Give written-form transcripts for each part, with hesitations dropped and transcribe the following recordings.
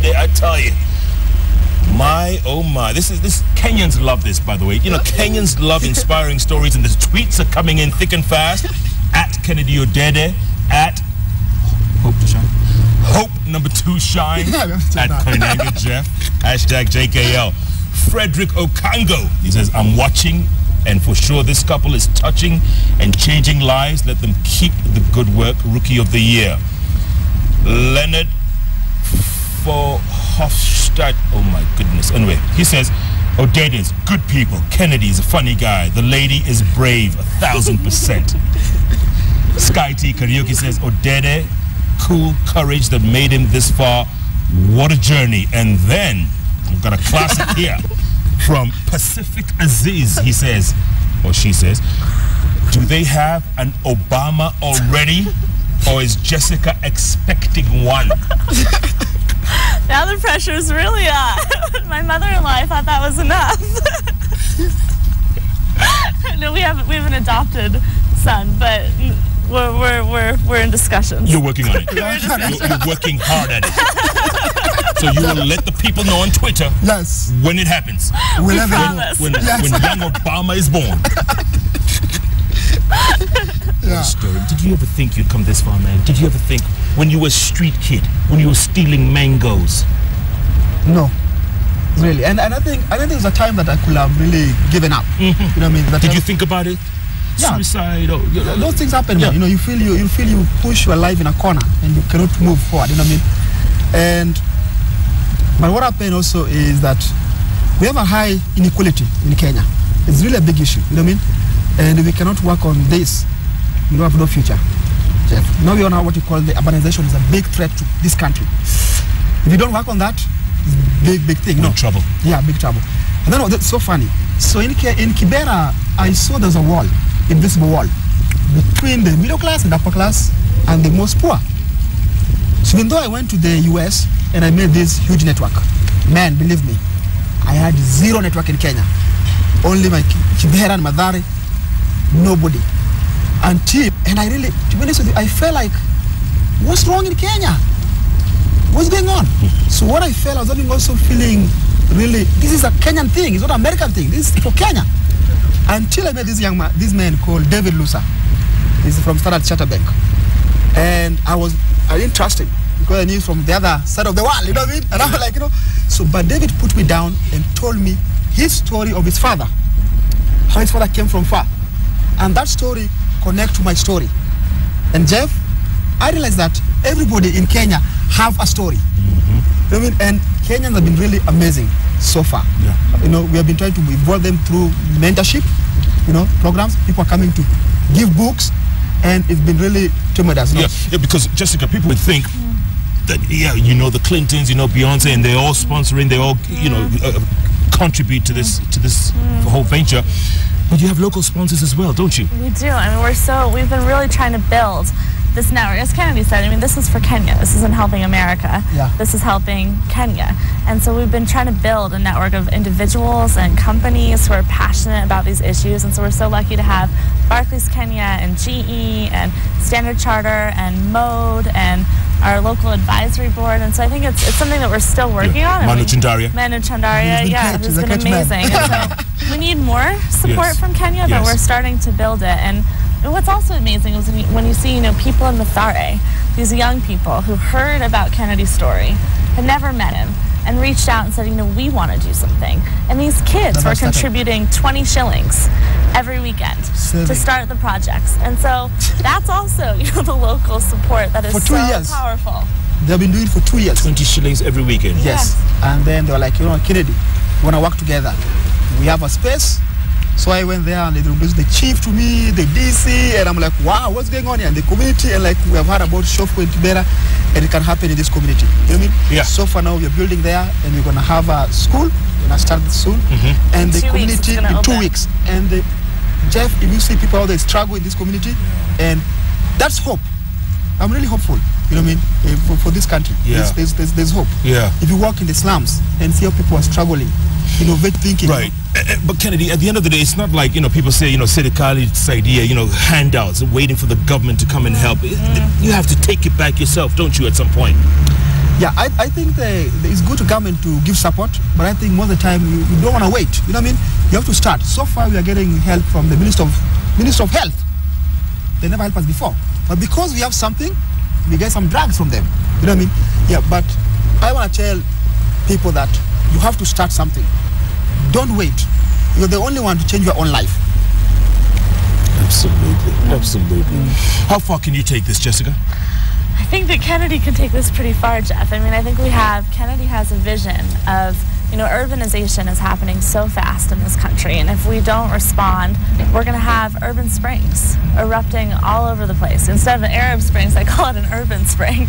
Odede, I tell you. My, oh my. This Kenyans love this, by the way. You know, Kenyans love inspiring stories, and the tweets are coming in thick and fast. At Kennedy Odede, at Hope to Shine. Hope #2 Shine. At Koinange Jeff. #JKL. Frederick Okango. He says, I'm watching, and for sure this couple is touching and changing lives. Let them keep the good work. Rookie of the Year. Leonard for Hofstadt. Oh my goodness. Anyway, he says, Odede's good people. Kennedy's a funny guy. The lady is brave, 1000%. Sky T Karaoke says, Odede, cool courage that made him this far. What a journey. And then, I've got a classic here from Pacific Aziz. He says, or she says, do they have an Obama already? Or is Jessica expecting one? Now the pressure's really on. My mother-in-law thought that was enough. No, we have an adopted son, but we're in discussions. You're working on it. You're working hard at it. So you will let the people know on Twitter. Yes. When it happens. We promise. When young Obama is born. Yeah. Did you ever think you'd come this far, man? Did you ever think when you were a street kid, when you were stealing mangoes? No, really. And I think there's a time that I could have really given up. You know what I mean? Did you think about it? Yeah. Suicide? Or, those things happen. Yeah. Man. You feel you push your life in a corner and you cannot move forward. You know what I mean? But what happened also is that we have a high inequality in Kenya. It's really a big issue. You know what I mean? And we cannot work on this. We don't have no future. Jeff. Now we all know what you call the urbanization is a big threat to this country. If you don't work on that, it's big thing. Big trouble. Yeah, big trouble. And then that's so funny. So in Kibera, I saw there's a wall, invisible wall, between the middle class and upper class and the most poor. So even though I went to the US and I made this huge network, man, believe me, I had zero network in Kenya. Only my Kibera and Madare, nobody. And I really, to be honest with you, I felt like, what's wrong in Kenya? What's going on? So what I felt, I was also feeling really, this is a Kenyan thing, it's not an American thing, this is for Kenya. Until I met this man called David Lusa. He's from Standard Chartered Bank. And I didn't trust him because I knew from the other side of the world, you know what I mean? And I was like, so, but David put me down and told me his story of his father, how his father came from far. And that story connect to my story. And Jeff, I realized that everybody in Kenya have a story. You know what I mean? And Kenyans have been really amazing so far. Yeah. We have been trying to involve them through mentorship, programs. People are coming to give books, and it's been really tremendous. Yeah, because Jessica, people would think that the Clintons, Beyonce, and they're all sponsoring, they all contribute to this whole venture. But you have local sponsors as well, don't you? We do. I mean, we've been really trying to build this network. As Kennedy said, I mean, this is for Kenya. This isn't helping America. Yeah. This is helping Kenya. And so we've been trying to build a network of individuals and companies who are passionate about these issues. And so we're so lucky to have Barclays Kenya and GE and Standard Charter and Mode and our local advisory board. And so I think it's something that we're still working on. Manu Chandaria. Manu Chandaria, who's been amazing. And so we need more support from Kenya, but we're starting to build it. And what's also amazing is when you see, people in Mathare, these young people who heard about Kennedy's story, had never met him, and reached out and said, we want to do something. And these kids were contributing 20 shillings every weekend to start the projects. And so that's also, the local support that is for 2 years. Powerful. They've been doing it for 2 years. 20 shillings every weekend. Yes. And then they were like, Kennedy, we want to work together. We have a space. So I went there and they introduced the chief to me, the DC, and I'm like, wow, what's going on here? And the community, and we have heard about Shofko in Kibera, and it can happen in this community. You know what I mean? Yeah. So for now, we're building there, and we're going to have a school. We're going to start soon. And the community in 2 weeks. And Jeff, if you see people out there struggle in this community, and that's hope. I'm really hopeful. You know what I mean? For this country, there's hope. Yeah. If you walk in the slums and see how people are struggling, innovate thinking. Right. But Kennedy, at the end of the day, it's not like, people say, Serikali's idea, handouts, waiting for the government to come and help. You have to take it back yourself, don't you, at some point? Yeah, I think it's good to government to give support, but I think most of the time you don't want to wait. You know what I mean? You have to start. So far we are getting help from the Minister of Health. They never helped us before. But because we have something, we get some drugs from them. You know what I mean? Yeah, but I want to tell people that you have to start something. Don't wait. You're the only one to change your own life. Absolutely, absolutely. How far can you take this, Jessica? I think that Kennedy can take this pretty far, Jeff. I mean, I think Kennedy has a vision of, urbanization is happening so fast in this country, and if we don't respond, we're going to have urban springs erupting all over the place. Instead of the Arab Springs, I call it an urban spring.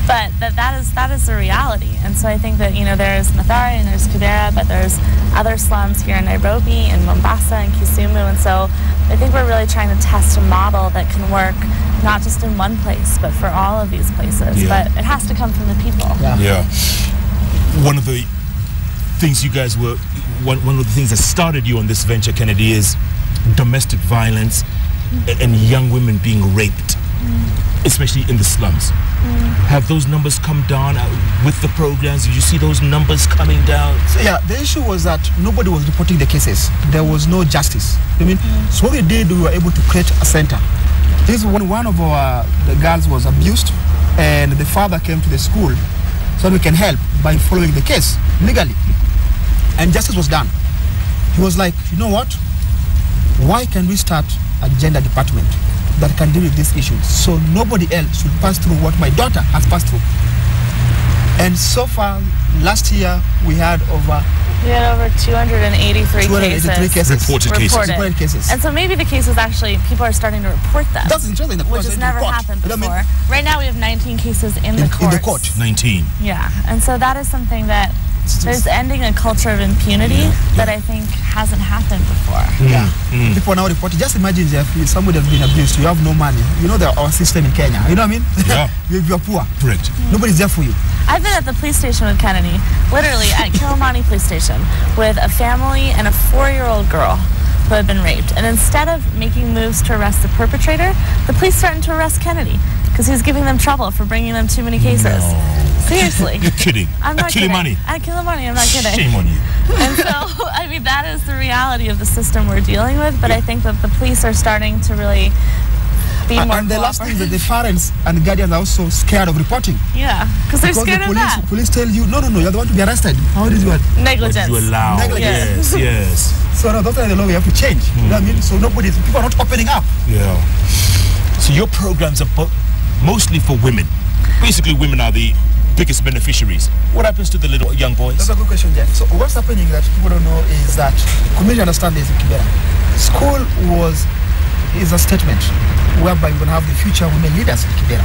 But that is the reality. And so I think that, there's Mathare and there's Kibera, but there's other slums here in Nairobi and Mombasa and Kisumu. And so I think we're really trying to test a model that can work not just in one place, but for all of these places. Yeah. But it has to come from the people. Yeah. One of the things you guys were, one of the things that started you on this venture, Kennedy, is domestic violence and young women being raped, especially in the slums. Have those numbers come down with the programs? Did you see those numbers coming down? So, yeah, the issue was that nobody was reporting the cases. There was no justice. So what we did, we were able to create a center. This is when one of the girls was abused, and the father came to the school so we can help by following the case legally. And justice was done. He was like, you know what? Why can't we start a gender department that can deal with this issue so nobody else should pass through what my daughter has passed through? And so far, last year, we had over 283 cases. Reported cases. And so maybe the cases actually, people are starting to report them. That's interesting. Which has never happened before. Right now we have 19 cases in the court. In the court. 19. Yeah. And so that is something that there's ending a culture of impunity that I think hasn't happened before. People now report. Just imagine if somebody has been abused, you have no money. You know our system in Kenya. You know what I mean? Yeah. You're poor. Correct. Nobody's there for you. I've been at the police station with Kennedy, literally at Kilimani Police Station, with a family and a 4-year-old girl who had been raped. And instead of making moves to arrest the perpetrator, the police threatened to arrest Kennedy because he was giving them trouble for bringing them too many cases. No. Seriously. You're kidding. I'm not kidding. At Kilimani, I'm not kidding. Shame on you. And so, I mean, that is the reality of the system we're dealing with, but I think that the police are starting to really be more And the last thing is that the parents and guardians are also scared of reporting. Yeah, because they're scared of that. Police tell you, no, you're the one to be arrested. How did you negligence? You allow. Negligence. Yes. So no, that's the law we have to change. You know what I mean? So people are not opening up. Yeah. So your programs are mostly for women. Basically, women are the biggest beneficiaries. What happens to the little young boys? That's a good question, Jeff. So what's happening that people don't know is that community understand this in Kibera. School is a statement whereby we're going to have the future women leaders in Kibera.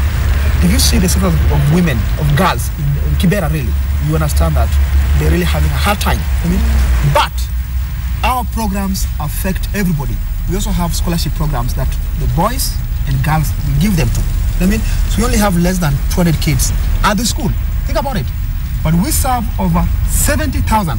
If you see the set of women, of girls in Kibera, really, you understand that they're really having a hard time. But our programs affect everybody. We also have scholarship programs that the boys and girls we give them to. So we only have less than 200 kids at the school. Think about it. But we serve over 70,000.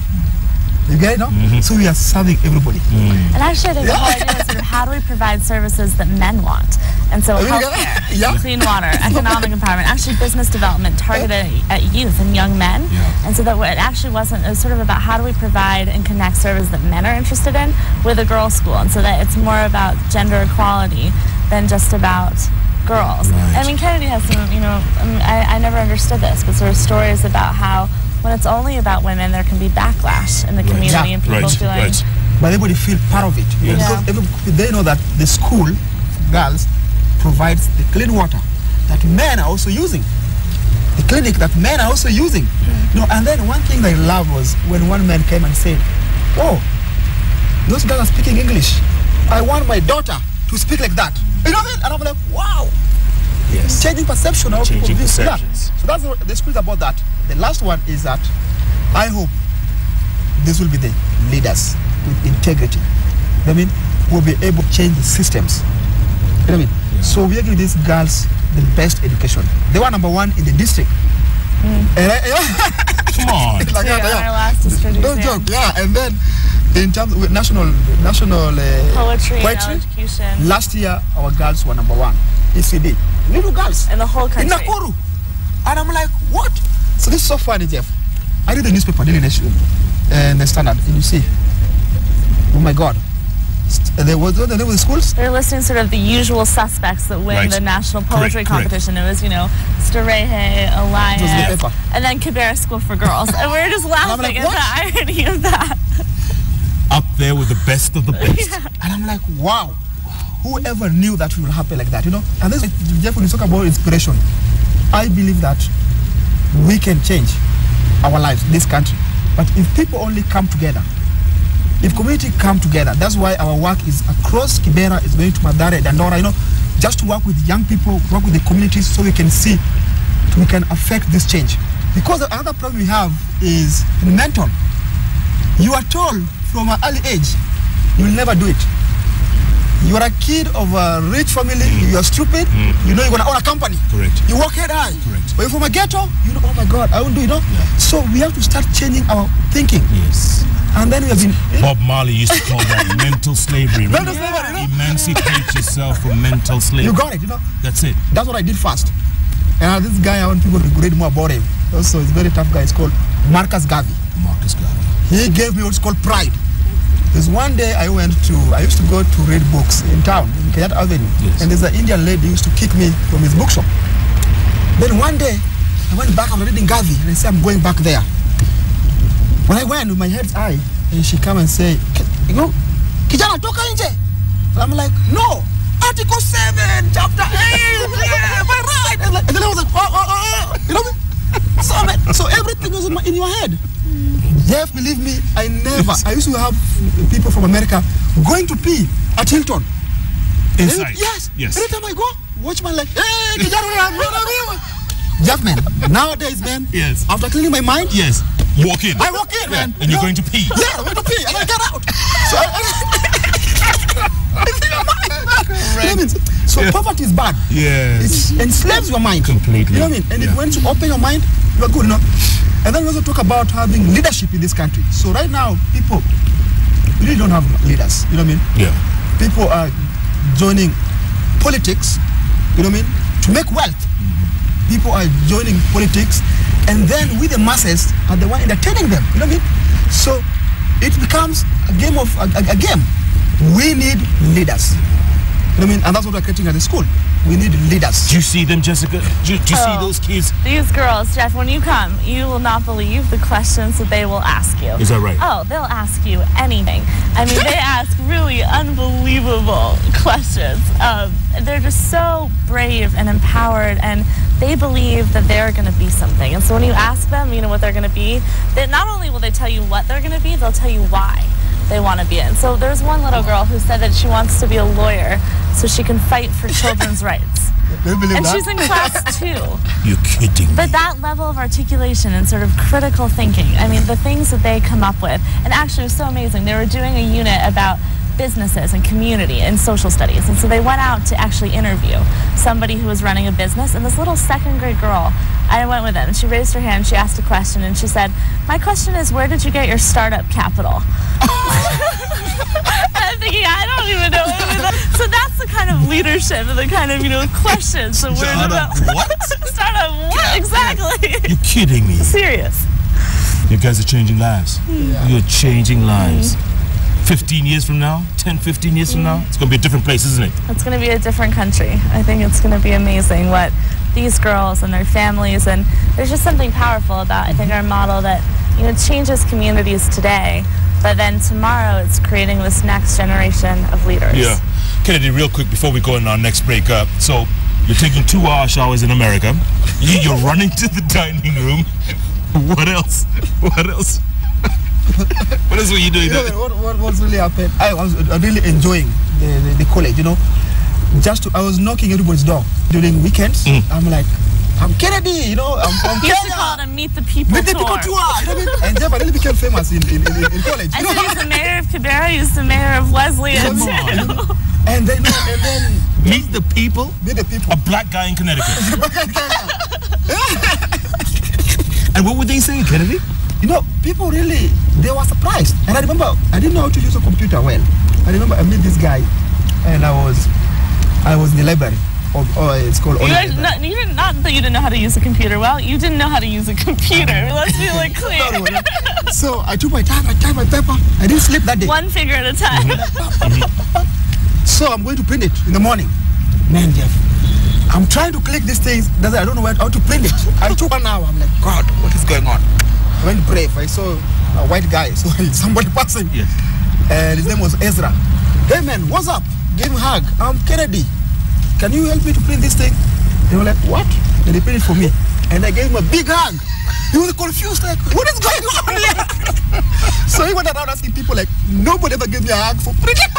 You get it now? So we are serving everybody. And actually, I think the whole idea is sort of how do we provide services that men want? And so healthcare, clean water, economic empowerment, actually business development targeted at youth and young men. And so that it actually wasn't, it was sort of about how do we provide and connect services that men are interested in with a girls' school. And so that it's more about gender equality than just about girls. Right. I mean, Kennedy has some, I never understood this, but sort of stories about how when it's only about women, there can be backlash in the community and people feeling... But everybody feel part of it. Because they know that the school, girls, provides the clean water that men are also using. The clinic that men are also using. And then one thing that I love was when one man came and said, oh, those girls are speaking English. I want my daughter to speak like that. You know what I mean? And I'm like, wow. Yes. Changing perception of Changing this. perceptions. So that's the school is about that. The last one is that I hope this will be the leaders with integrity. You know what I mean? We'll be able to change the systems. You know what I mean? Yeah. So we are giving these girls the best education. They were number 1 in the district. Come on. Like our last district. Don't joke. And then in terms of national poetry and education. Last year our girls were number 1. ECD. Little girls. In the whole country. In Nakuru. And I'm like, what? So this is so funny, Jeff. I read the newspaper, Daily Nation, and the Standard, and you see, oh my God. There was the name of the schools? They're listing sort of the usual suspects that win the national poetry competition. It was, Starehe, Elias, and then Kibera School for Girls. And we're just laughing at the irony of that. Up there with the best of the best. Yeah. And I'm like, wow. Whoever knew that would happen like that, And this, Jeff, when you talk about inspiration, I believe that we can change our lives, this country. But if people only come together, if community come together, that's why our work is across Kibera, is going to Mathare, Dandora, just to work with young people, work with the communities so we can see, we can affect this change. Because the other problem we have is mental. You are told from an early age, you will never do it. You are a kid of a rich family, you are stupid, you're going to own a company. Correct. You work head high. Correct. But you're from a ghetto, oh my God, I won't do it, Yeah. So we have to start changing our thinking. Yes. And then we have been... Bob Marley used to call that mental slavery. Mental slavery, Emancipate yourself from mental slavery. You got it, That's it. That's what I did first. And this guy, I want people to read more about him. Also, he's a very tough guy. It's called Marcus Garvey. Marcus Garvey. He gave me what's called pride. Because one day I used to go to read books in town, in Kenyatta Avenue. Yes. And there's an Indian lady who used to kick me from his bookshop. Then one day, I went back after reading Garvey, and I said, I'm going back there. When I went with my head's eye, and she come and say, Kijana, toka nje. And I'm like, no, Article 7, Chapter 8, yeah, my right. And then I was like, So everything was in your head. Jeff, believe me, I used to have people from America going to pee at Hilton. Inside? Yes. Every time I go, watchman like, hey, Jeff, man, nowadays, man, yes. After cleaning my mind, yes. Walk in. I walk in, man. And you're going to pee. Yeah, I'm going to pee, and I get out. So poverty is bad. Yes. It enslaves your mind. Completely. You know what I mean? And when you open your mind, you are good, And then we also talk about having leadership in this country. So right now, people really don't have leaders. You know what I mean? Yeah. People are joining politics, to make wealth. People are joining politics, and then we the masses are the one entertaining them. You know what I mean? So it becomes a game of a game. We need leaders. You know what I mean? And that's what we're creating at the school. We need leaders. Do you see them, Jessica? Do you see those kids? These girls, Jeff, when you come, you will not believe the questions that they will ask you. Is that right? Oh, they'll ask you anything. I mean, they ask really unbelievable questions. They're just so brave and empowered, and they believe that they're going to be something. And so when you ask them, what they're going to be, not only will they tell you what they're going to be, they'll tell you why they want to be it. And so there's one little girl who said that she wants to be a lawyer so she can fight for children's rights. And she's in class 2. You're kidding me. But that level of articulation and sort of critical thinking, I mean, the things that they come up with, and actually it was so amazing. They were doing a unit about businesses and community and social studies. And so they went out to actually interview somebody who was running a business, and this little 2nd grade girl, I went with them, and she raised her hand, she asked a question, and she said, my question is, where did you get your startup capital? I'm thinking, I don't even know. So that's the kind of leadership and the kind of, questions that we're about. What? Startup what? Exactly. You're kidding me. Serious. You guys are changing lives. Yeah. You're changing lives. 15 years from now, 10, 15 years from now, it's going to be a different place, isn't it? It's going to be a different country. I think it's going to be amazing what these girls and their families, and there's just something powerful about, I think, our model that, changes communities today, but then tomorrow it's creating this next generation of leaders. Yeah. Kennedy, real quick before we go on our next break up, so you're taking 2-hour showers in America, you're running to the dining room. What else? What else? What else were you doing? What's really happened? I was really enjoying the college, I was knocking everybody's door during weekends. I'm like, I'm Kennedy, I'm from Kenya. You used to call it a Meet the People tour. Meet the People tour, And Jeff, I really became famous in college. I said he's the mayor of Kibera, he's the mayor of Wesleyan. And then Meet the People? Meet the People. A black guy in Connecticut. And what were they saying, Kennedy? People really, they were surprised. And I remember, I didn't know how to use a computer well. I remember I met this guy, and I was in the library it's called. You didn't, not that you didn't know how to use a computer well. You didn't know how to use a computer. Let's be like clear. No. So I took my time. I typed my paper. I didn't sleep that day. One figure at a time. So I'm going to print it in the morning. Man, Jeff, I'm trying to click these things. I don't know how to print it. I took 1 hour. I'm like, God, what is going on? I went brave. I saw a white guy. So somebody passing. Yes. And his name was Ezra. Hey man, what's up? Give him a hug. I'm Kennedy. Can you help me to print this thing? They were like, what? And they printed it for me. And I gave him a big hug. He was confused, like, what is going on here? So he went around asking people, like, nobody ever gave me a hug for printing.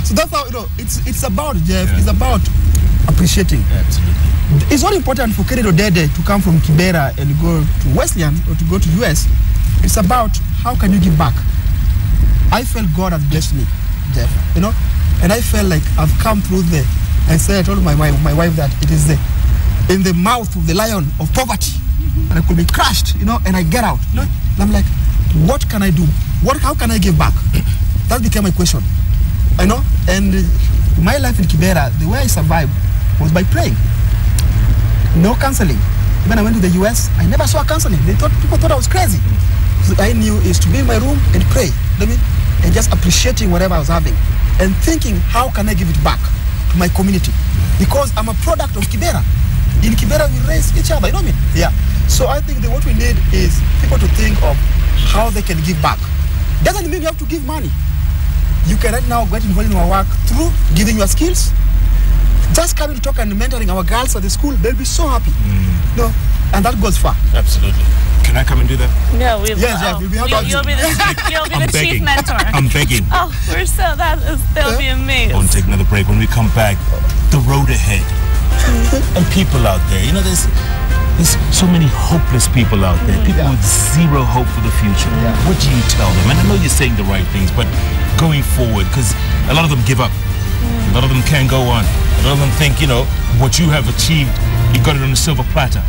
So that's how, it's about, Jeff, it's about appreciating. Absolutely. It's not important for Kennedy Odede to come from Kibera and go to Wesleyan or to go to US. It's about how can you give back. I felt God has blessed me, Jeff, and I felt like I've come through there. I said, I told my wife that it is in the mouth of the lion of poverty, and I could be crushed, and I get out. And I'm like, what can I do? How can I give back? That became my question, and my life in Kibera, the way I survived was by praying. No counseling. When I went to the US, I never saw counseling. People thought I was crazy. So I knew is to be in my room and pray, and just appreciating whatever I was having, and thinking, how can I give it back to my community? Because I'm a product of Kibera. In Kibera, we raise each other. You know what I mean? Yeah. So I think that what we need is people to think of how they can give back. Doesn't mean you have to give money. You can right now get involved in our work through giving your skills. Just coming to talk and mentoring our girls at the school, they'll be so happy. And that goes far. Absolutely. Can I come and do that? No, we will. Yes, we'll be happy. You'll be the chief mentor. I'm begging. Oh, they'll be amazed. I want to take another break. When we come back, the road ahead. And people out there, there's so many hopeless people out there. People with zero hope for the future. Yeah. What do you tell them? And I know you're saying the right things, but going forward, because a lot of them give up. A lot of them can't go on. A lot of them think, what you have achieved, you got it on a silver platter.